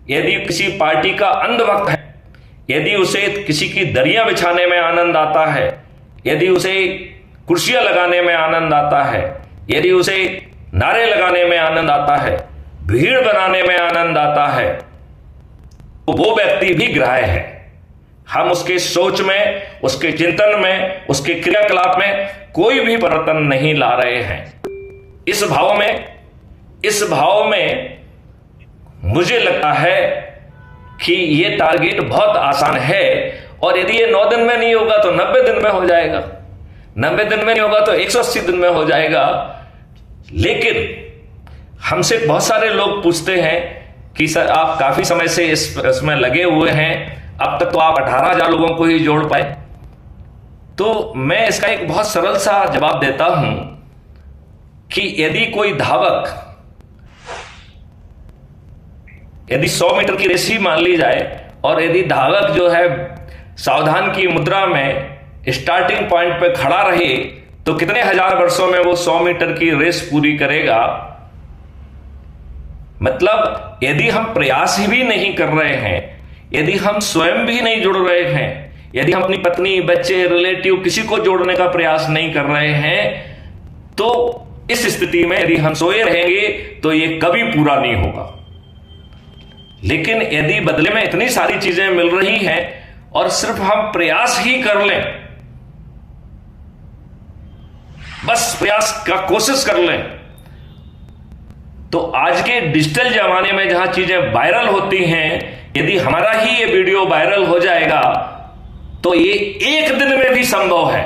यदि किसी पार्टी का अंधभक्त है, यदि उसे किसी की दरियां बिछाने में आनंद आता है, यदि उसे कुर्सियां लगाने में आनंद आता है, यदि उसे नारे लगाने में आनंद आता है, भीड़ बनाने में आनंद आता है, तो वो व्यक्ति भी ग्राह्य है। हम उसके सोच में, उसके चिंतन में, उसके क्रियाकलाप में कोई भी परिवर्तन नहीं ला रहे हैं। इस भाव में मुझे लगता है कि ये टारगेट बहुत आसान है, और यदि ये 9 दिन में नहीं होगा तो 90 दिन में हो जाएगा, 90 दिन में नहीं होगा तो 180 दिन में हो जाएगा। लेकिन हमसे बहुत सारे लोग पूछते हैं कि सर आप काफी समय से इसमें लगे हुए हैं, अब तक तो आप 18,000 लोगों को ही जोड़ पाए। तो मैं इसका एक बहुत सरल सा जवाब देता हूं कि यदि कोई धावक, यदि 100 मीटर की रेस ही मान ली जाए, और यदि धावक जो है सावधान की मुद्रा में स्टार्टिंग पॉइंट पे खड़ा रहे, तो कितने हजार वर्षों में वो 100 मीटर की रेस पूरी करेगा। मतलब यदि हम प्रयास ही भी नहीं कर रहे हैं, यदि हम स्वयं भी नहीं जुड़ रहे हैं, यदि हम अपनी पत्नी, बच्चे, रिलेटिव किसी को जोड़ने का प्रयास नहीं कर रहे हैं, तो इस स्थिति में यदि हम सोए रहेंगे तो ये कभी पूरा नहीं होगा। लेकिन यदि बदले में इतनी सारी चीजें मिल रही हैं और सिर्फ हम प्रयास ही कर लें, बस प्रयास का कोशिश कर लें, तो आज के डिजिटल जमाने में जहां चीजें वायरल होती हैं, यदि हमारा ही ये वीडियो वायरल हो जाएगा तो ये एक दिन में भी संभव है।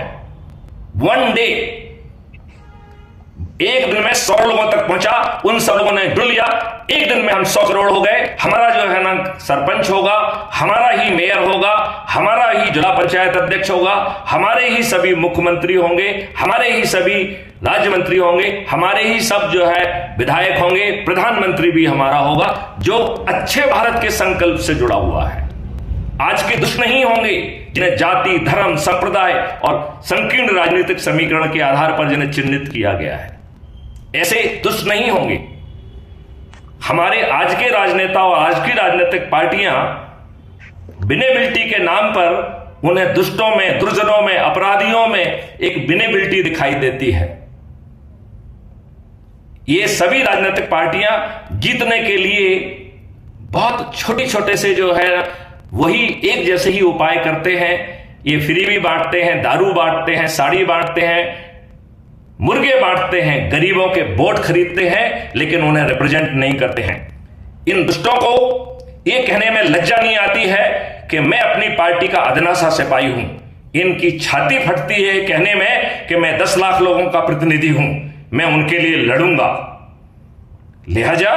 1 डे, एक दिन में 100 लोगों तक पहुंचा, उन सब लोगों ने जुड़ लिया, एक दिन में हम 100 करोड़ हो गए। हमारा जो है ना सरपंच होगा, हमारा ही मेयर होगा, हमारा ही जिला पंचायत अध्यक्ष होगा, हमारे ही सभी मुख्यमंत्री होंगे, हमारे ही सभी राज्य मंत्री होंगे, हमारे ही सब जो है विधायक होंगे, प्रधानमंत्री भी हमारा होगा, जो अच्छे भारत के संकल्प से जुड़ा हुआ है। आज के दुष्ट नहीं होंगे जिन्हें जाति, धर्म, संप्रदाय और संकीर्ण राजनीतिक समीकरण के आधार पर जिन्हें चिन्हित किया गया है, ऐसे दुष्ट नहीं होंगे। हमारे आज के राजनेता और आज की राजनीतिक पार्टियां विनेबिलिटी के नाम पर उन्हें दुष्टों में, दुर्जनों में, अपराधियों में एक विनेबिलिटी दिखाई देती है। ये सभी राजनीतिक पार्टियां जीतने के लिए बहुत छोटे छोटे से जो है वही एक जैसे ही उपाय करते हैं। ये फ्री भी बांटते हैं, दारू बांटते हैं, साड़ी बांटते हैं, मुर्गे बांटते हैं, गरीबों के वोट खरीदते हैं, लेकिन उन्हें रिप्रेजेंट नहीं करते हैं। इन दुष्टों को यह कहने में लज्जा नहीं आती है कि मैं अपनी पार्टी का अदना सा सिपाही हूं। इनकी छाती फटती है कहने में कि मैं 10 लाख लोगों का प्रतिनिधि हूं, मैं उनके लिए लड़ूंगा। लिहाजा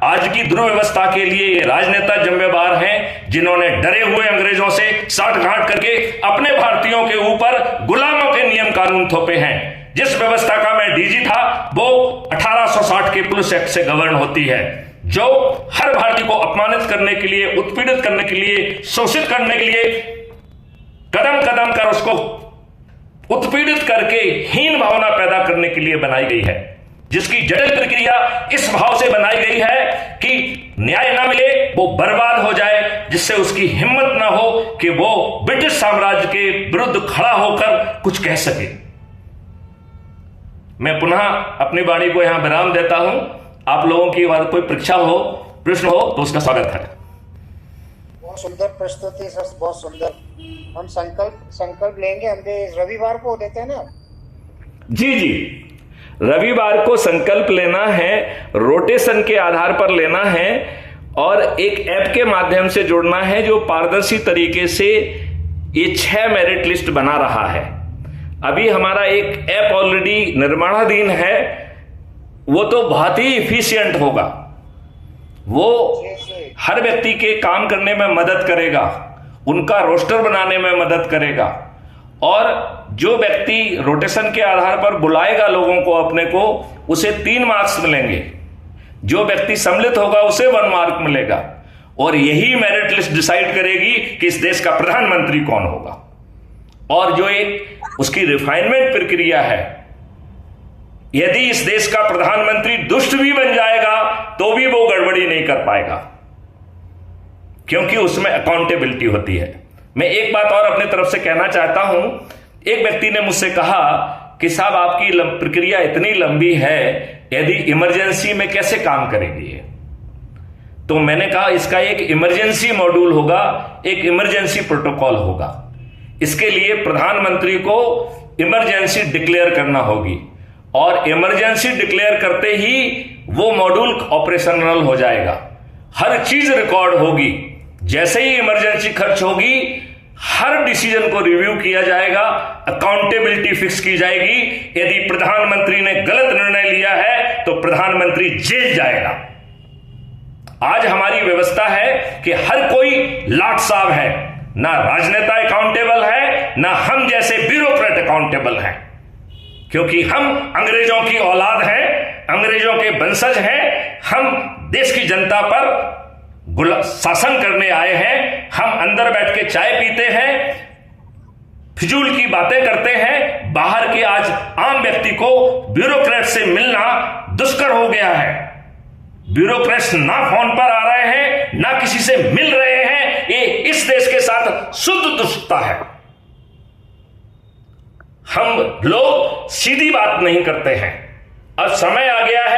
आज की दुर्व्यवस्था के लिए ये राजनेता जिम्मेदार हैं, जिन्होंने डरे हुए अंग्रेजों से साठगांठ करके अपने भारतीयों के ऊपर गुलामों के नियम कानून थोपे हैं। जिस व्यवस्था का मैं डीजी था वो 1860 के पुलिस एक्ट से गवर्न होती है, जो हर भारतीय को अपमानित करने के लिए, उत्पीड़ित करने के लिए, शोषित करने के लिए, कदम कदम कर उसको उत्पीड़ित करके हीन भावना पैदा करने के लिए बनाई गई है, जिसकी जटिल प्रक्रिया इस भाव से बनाई गई है कि न्याय ना मिले, वो बर्बाद हो जाए, जिससे उसकी हिम्मत ना हो कि वो ब्रिटिश साम्राज्य के विरुद्ध खड़ा होकर कुछ कह सके। मैं पुनः अपनी वाणी को यहां विराम देता हूं। आप लोगों की कोई परीक्षा हो, प्रश्न हो तो उसका स्वागत है। बहुत सुंदर प्रस्तुति सर, बहुत सुंदर। हम संकल्प लेंगे, हम रविवार को देते हैं ना? जी, रविवार को संकल्प लेना है, रोटेशन के आधार पर लेना है, और एक ऐप के माध्यम से जुड़ना है जो पारदर्शी तरीके से ये 6 मेरिट लिस्ट बना रहा है। अभी हमारा एक ऐप ऑलरेडी निर्माणाधीन है, वो तो बहुत ही इफिशिएंट होगा, वो हर व्यक्ति के काम करने में मदद करेगा, उनका रोस्टर बनाने में मदद करेगा, और जो व्यक्ति रोटेशन के आधार पर बुलाएगा लोगों को अपने को, उसे 3 मार्क्स मिलेंगे, जो व्यक्ति सम्मिलित होगा उसे 1 मार्क मिलेगा, और यही मेरिट लिस्ट डिसाइड करेगी कि इस देश का प्रधानमंत्री कौन होगा। और जो एक उसकी रिफाइनमेंट प्रक्रिया है, यदि इस देश का प्रधानमंत्री दुष्ट भी बन जाएगा तो भी वो गड़बड़ी नहीं कर पाएगा। क्योंकि उसमें अकाउंटेबिलिटी होती है। मैं एक बात और अपनी तरफ से कहना चाहता हूं। एक व्यक्ति ने मुझसे कहा कि साहब आपकी प्रक्रिया इतनी लंबी है, यदि इमरजेंसी में कैसे काम करेगी ये? तो मैंने कहा इसका एक इमरजेंसी मॉड्यूल होगा, एक इमरजेंसी प्रोटोकॉल होगा। इसके लिए प्रधानमंत्री को इमरजेंसी डिक्लेयर करना होगी और इमरजेंसी डिक्लेयर करते ही वो मॉड्यूल ऑपरेशनल हो जाएगा। हर चीज रिकॉर्ड होगी। जैसे ही इमरजेंसी खर्च होगी, हर डिसीजन को रिव्यू किया जाएगा, अकाउंटेबिलिटी फिक्स की जाएगी। यदि प्रधानमंत्री ने गलत निर्णय लिया है तो प्रधानमंत्री जेल जाएगा। आज हमारी व्यवस्था है कि हर कोई लाट साहब है, ना राजनेता अकाउंटेबल है, ना हम जैसे ब्यूरोक्रेट अकाउंटेबल हैं, क्योंकि हम अंग्रेजों की औलाद हैं, अंग्रेजों के वंशज हैं। हम देश की जनता पर शासन करने आए हैं। हम अंदर बैठ के चाय पीते हैं, फिजूल की बातें करते हैं। बाहर के आज आम व्यक्ति को ब्यूरोक्रेट से मिलना दुष्कर हो गया है। ब्यूरोक्रेट्स ना फोन पर आ रहे हैं, ना किसी से मिल रहे हैं। ये इस देश के साथ शुद्ध दुष्टता है। हम लोग सीधी बात नहीं करते हैं। अब समय आ गया है